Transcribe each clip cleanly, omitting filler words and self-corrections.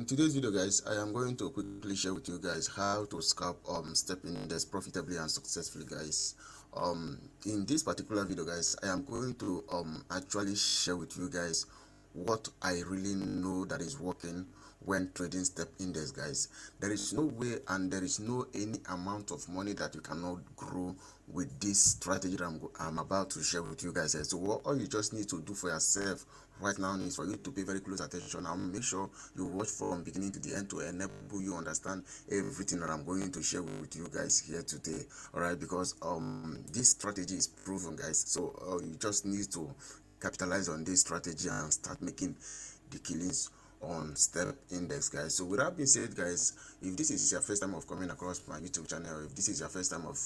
today's video, guys, I am going to quickly share with you guys how to scalp step index profitably and successfully, guys. In this particular video, guys, I am going to actually share with you guys what I really know that is working when trading step index, guys. There is no way and there is no any amount of money that you cannot grow with this strategy that I'm about to share with you guys. So what all you just need to do for yourself right now is for you to pay very close attention and make sure you watch from beginning to the end to enable you understand everything that I'm going to share with you guys here today. All right, because this strategy is proven, guys. So you just need to capitalize on this strategy and start making the killings on step index, guys. So with that being said, guys, if this is your first time of coming across my YouTube channel, if this is your first time of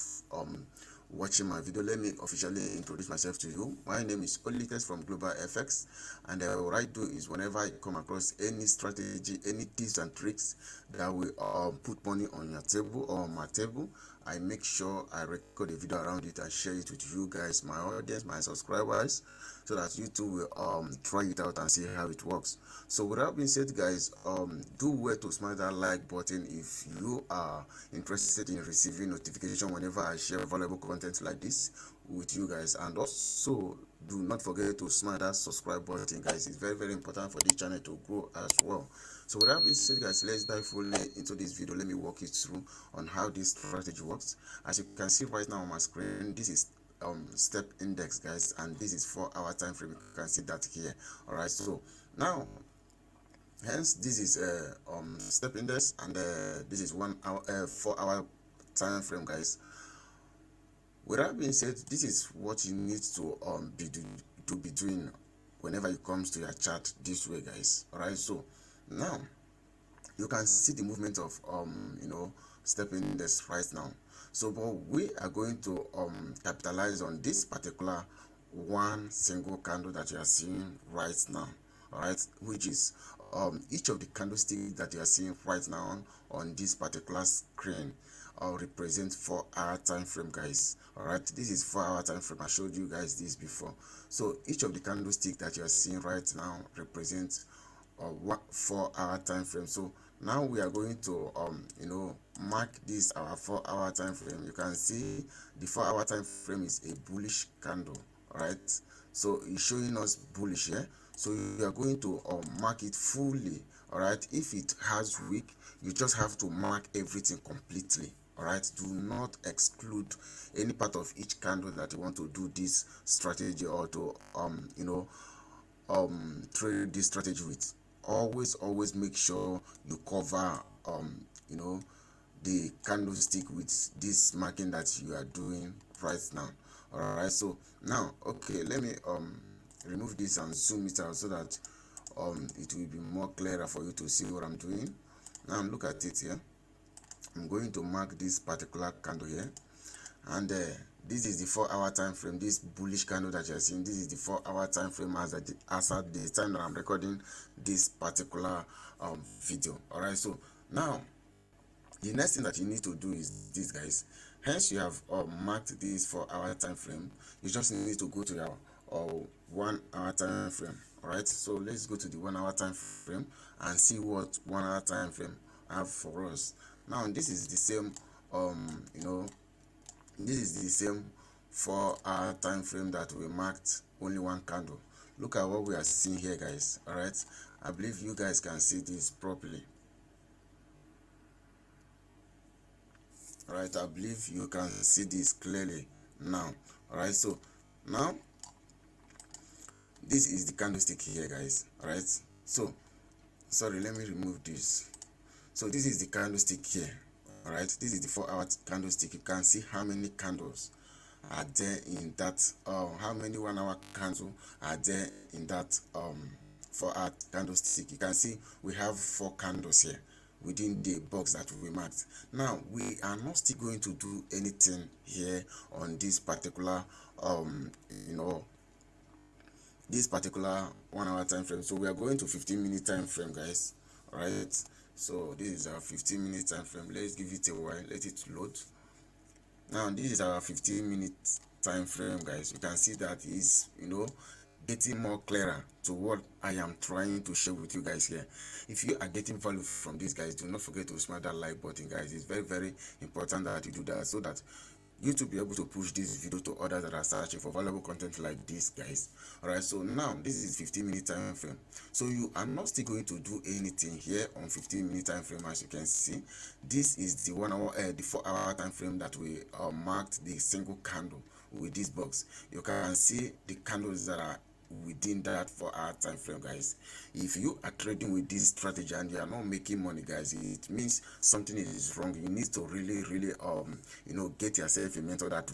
watching my video, let me officially introduce myself to you. My name is Olites from Global FX, and what I do is whenever I come across any strategy, any tips and tricks that will put money on your table or on my table, I make sure I record a video around it and share it with you guys, my audience, my subscribers, so that you too will try it out and see how it works. So with that being said, guys, do well to smash that like button if you are interested in receiving notification whenever I share valuable content like this with you guys. And also do not forget to smash that subscribe button, guys. It's very important for this channel to grow as well. So with that being said, guys, let's dive fully into this video. Let me walk you through on how this strategy works. As you can see right now on my screen, this is step index, guys, and this is 4-hour time frame. You can see that here. All right, so now hence this is step index, and this is 1 hour 4-hour time frame, guys. With that being said, this is what you need to be doing whenever it comes to your chart this way, guys. All right, so now you can see the movement of step index right now. So but we are going to capitalize on this particular one single candle that you are seeing right now. All right, which is each of the candlesticks that you are seeing right now on this particular screen represent 4-hour time frame, guys. All right, this is 4-hour time frame. I showed you guys this before. So each of the candlesticks that you are seeing right now represents 4-hour time frame. So now we are going to mark this our 4-hour time frame. You can see the 4-hour time frame is a bullish candle. All right, so it's showing us bullish here. So you are going to mark it fully. All right, if it has wick, you just have to mark everything completely. All right, do not exclude any part of each candle that you want to do this strategy or to trade this strategy with. Always make sure you cover the candlestick with this marking that you are doing right now. All right, so now okay, let me remove this and zoom it out so that it will be more clearer for you to see what I'm doing. Now look at it here. I'm going to mark this particular candle here, and this is the 4-hour time frame. This bullish candle that you're seeing, this is the 4-hour time frame as at the time that I'm recording this particular video. All right, so now the next thing that you need to do is this, guys. Hence you have marked this 4-hour time frame. You just need to go to your 1-hour time frame. All right, so let's go to the 1-hour time frame and see what 1-hour time frame have for us. Now this is the same this is the same 4-hour time frame that we marked only one candle. Look at what we are seeing here, guys. All right, I believe you guys can see this properly. All right, I believe you can see this clearly now. All right, so now this is the candlestick here, guys. All right, so sorry, let me remove this. So this is the candlestick here. All right, this is the 4-hour candlestick. You can see how many candles are there in that how many 1-hour candles are there in that 4-hour candlestick. You can see we have 4 candles here within the box that we marked. Now we are not still going to do anything here on this particular this particular 1-hour time frame. So we are going to 15-minute time frame, guys. All right, so this is our 15-minute time frame. Let's give it a while, let it load. Now this is our 15-minute time frame, guys. You can see that is getting more clearer to what I am trying to share with you guys here. If you are getting value from these guys, do not forget to smash that like button, guys. It's very, very important that you do that, so that you to be able to push this video to others that are searching for valuable content like this, guys. All right, so now this is 15-minute time frame, so you are not still going to do anything here on 15-minute time frame. As you can see, this is the 1 hour the 4-hour time frame that we marked the single candle with this box. You can see the candles that are within that 4-hour time frame, guys. If you are trading with this strategy and you are not making money, guys, it means something is wrong. You need to really get yourself a mentor that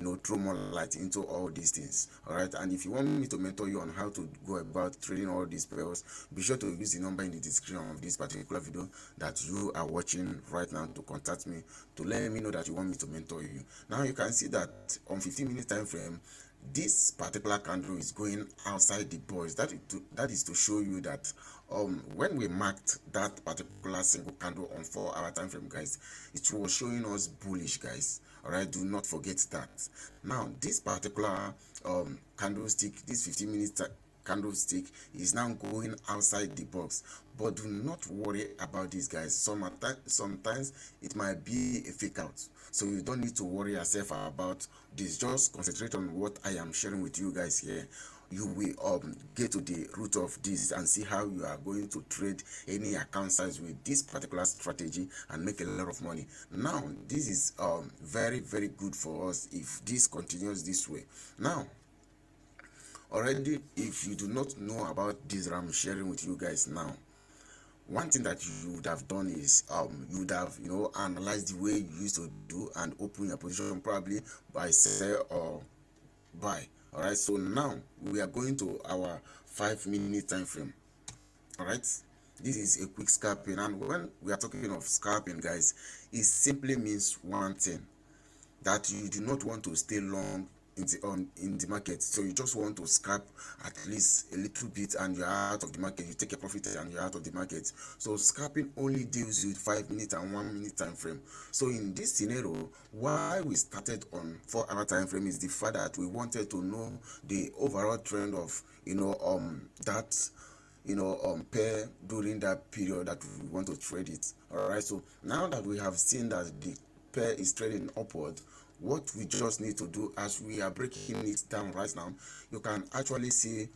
will throw more light into all these things. All right, and if you want me to mentor you on how to go about trading all these pairs, be sure to use the number in the description of this particular video that you are watching right now to contact me to let me know that you want me to mentor you. Now you can see that on 15-minute time frame, this particular candle is going outside the box. That is to show you that when we marked that particular single candle on 4-hour time frame, guys, it was showing us bullish, guys. All right, do not forget that. Now this particular candlestick, this 15-minute candlestick, is now going outside the box, but do not worry about this, guys. Sometimes it might be a fake out, so you don't need to worry yourself about this. Just concentrate on what I am sharing with you guys here. You will get to the root of this and see how you are going to trade any account size with this particular strategy and make a lot of money. Now this is very good for us if this continues this way. Now already, if you do not know about this that I'm sharing with you guys now, one thing that you would have done is you would have analyzed the way you used to do and open your position, probably by sell or buy. All right, so now we are going to our 5-minute time frame. All right, this is a quick scalping, and when we are talking of scalping, guys, it simply means one thing, that you do not want to stay long in the market, so you just want to scalp at least a little bit and you're out of the market. You take a profit and you're out of the market. So scalping only deals with 5-minute and 1-minute time frame. So in this scenario, why we started on 4-hour time frame is the fact that we wanted to know the overall trend of that pair during that period that we want to trade it. All right, so now that we have seen that the pair is trading upward, what we just need to do, as we are breaking it down right now, you can actually see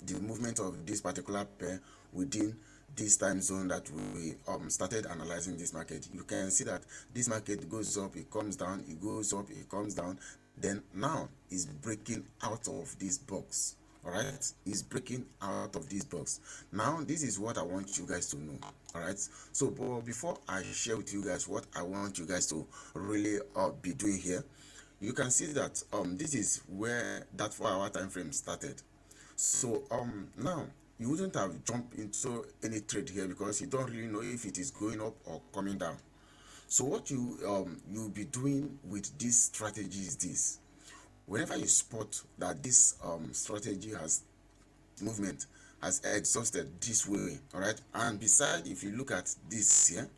the movement of this particular pair within this time zone that we started analyzing this market. You can see that this market goes up, it comes down, it goes up, it comes down, then now is breaking out of this box. All right, is breaking out of this box. Now this is what I want you guys to know. All right, so but before I share with you guys what I want you guys to really be doing here, you can see that this is where that 4-hour time frame started. So now you wouldn't have jumped into any trade here because you don't really know if it is going up or coming down. So what you'll be doing with this strategy is this: whenever you spot that this strategy has movement has exhausted this way, all right, and beside, if you look at this here,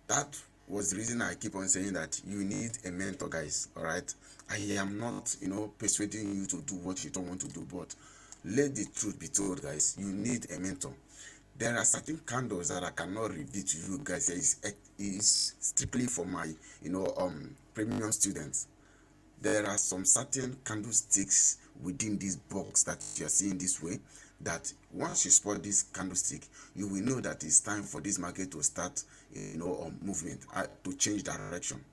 that was the reason I keep on saying that you need a mentor, guys. All right, I am not persuading you to do what you don't want to do, but let the truth be told, guys, you need a mentor. There are certain candles that I cannot reveal to you guys. Is strictly for my premium students. There are some certain candlesticks within this box that you are seeing this way, that once you spot this candlestick, you will know that it's time for this market to start movement, to change direction.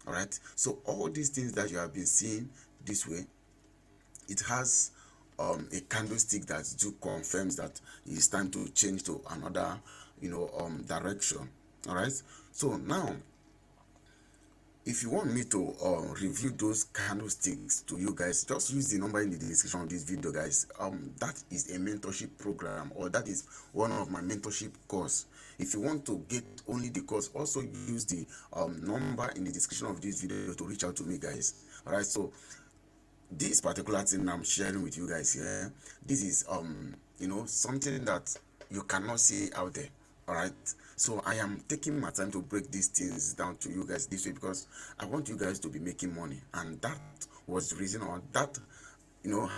All right, so all these things that you have been seeing this way, it has a candlestick that confirms that it's time to change to another direction. All right, so now if you want me to review those candlesticks to you guys, just use the number in the description of this video, guys. That is a mentorship program, or that is one of my mentorship course. If you want to get only the course, also use the number in the description of this video to reach out to me, guys. All right, so this particular thing I'm sharing with you guys here, this is something that you cannot see out there. All right, so I am taking my time to break these things down to you guys this way because I want you guys to be making money, and that was the reason, or that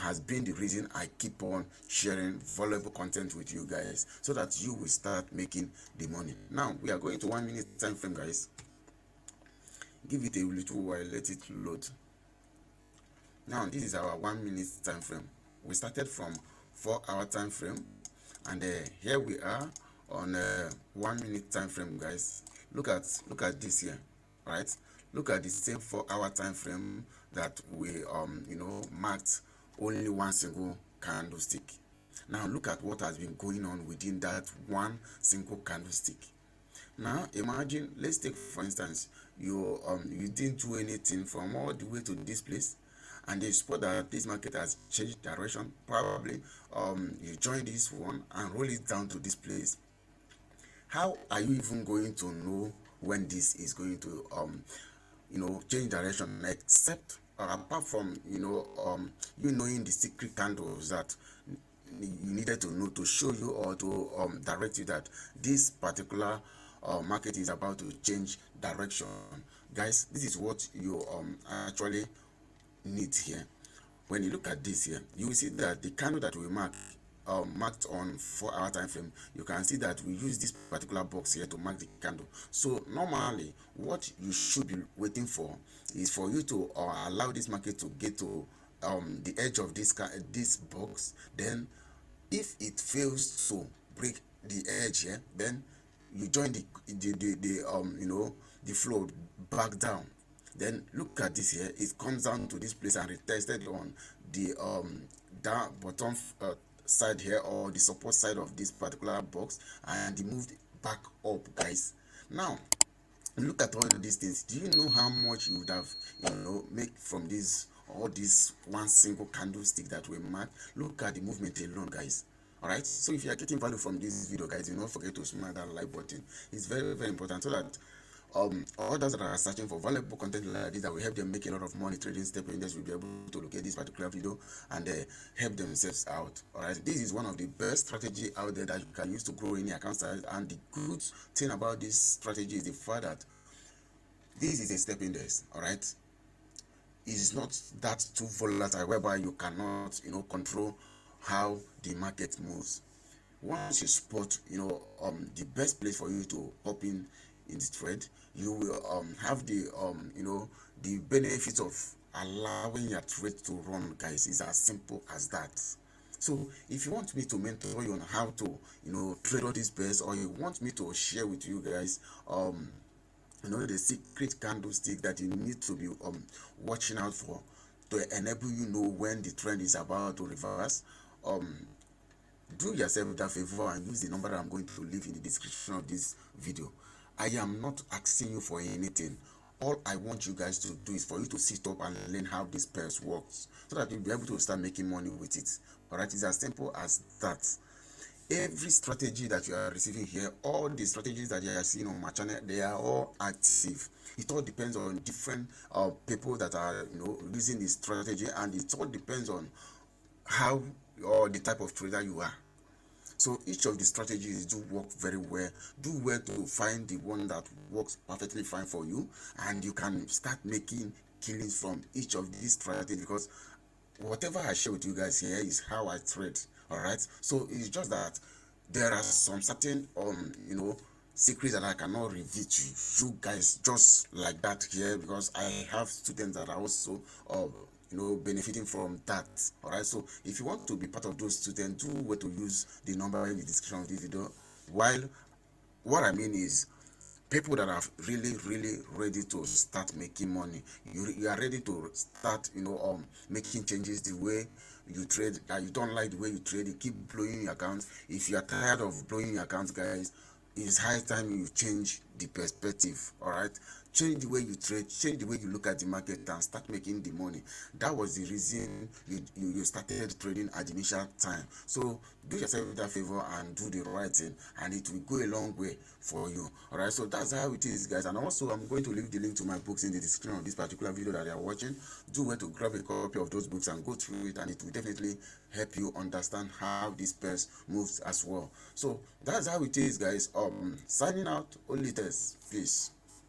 has been the reason I keep on sharing valuable content with you guys, so that you will start making the money. Now we are going to 1 minute time frame, guys. Give it a little while, let it load. Now this is our 1 minute time frame. We started from 4-hour time frame, and here we are on 1 minute time frame, guys. Look at this here, right? Look at the same 4-hour time frame that we marked only one single candlestick. Now look at what has been going on within that one single candlestick. Now imagine, let's take for instance, you didn't do anything from all the way to this place, and you spot that this market has changed direction. Probably you join this one and roll it down to this place. How are you even going to know when this is going to change direction, except apart from you knowing the secret candles that you needed to know to show you or to direct you that this particular market is about to change direction? Guys, this is what you actually need here. When you look at this here, you will see that the candle that we marked on 4-hour time frame, you can see that we use this particular box here to mark the candle. So normally what you should be waiting for is for you to allow this market to get to the edge of this box. Then if it fails to break the edge here, then you join the flow back down. Then look at this here, it comes down to this place and retested on the down bottom side here, or the support side of this particular box, and it moved back up, guys. Now look at all these things. Do you know how much you would have make from all this one single candlestick that we marked? Look at the movement alone, guys. All right, so if you are getting value from this video, guys, do not forget to smash that like button. It's very, very important, so that others that are searching for valuable content like this that will help them make a lot of money trading step investors will be able to look at this particular video and help themselves out. All right, this is one of the best strategy out there that you can use to grow any account size. And the good thing about this strategy is the fact that this is a step index. All right, it's not that too volatile whereby you cannot control how the market moves. Once you spot the best place for you to hop in the trade, you will have the the benefits of allowing your trade to run, guys. It's as simple as that. So if you want me to mentor you on how to trade all these pairs, or you want me to share with you guys the secret candlestick that you need to be watching out for to enable you know when the trend is about to reverse, do yourself that favor and use the number that I'm going to leave in the description of this video. I am not asking you for anything. All I want you guys to do is for you to sit up and learn how this pairs works, so that you'll be able to start making money with it. All right, it's as simple as that. Every strategy that you are receiving here, all the strategies that you are seeing on my channel, they are all active. It all depends on different people that are using this strategy, and it all depends on how or the type of trader you are. So each of the strategies do work very well. Do well to find the one that works perfectly fine for you, and you can start making killings from each of these strategies, because whatever I share with you guys here is how I trade. All right, so it's just that there are some certain secrets that I cannot reveal to you guys just like that here, because I have students that are also benefiting from that. All right, so if you want to be part of those students, do where to use the number in the description of this video. While what I mean is people that are really ready to start making money. You are ready to start making changes the way you trade. That you don't like the way you trade, you keep blowing your accounts. If you are tired of blowing your accounts, guys, it's high time you change the perspective. All right, change the way you trade, change the way you look at the market, and start making the money. That was the reason you started trading at the initial time. So do yourself that favor and do the right thing, and it will go a long way for you. All right, so that's how it is, guys. And also I'm going to leave the link to my books in the description of this particular video that you are watching. Do well to grab a copy of those books and go through it, and it will definitely help you understand how this pairs moves as well. So that's how it is, guys. Signing out, only test. Peace.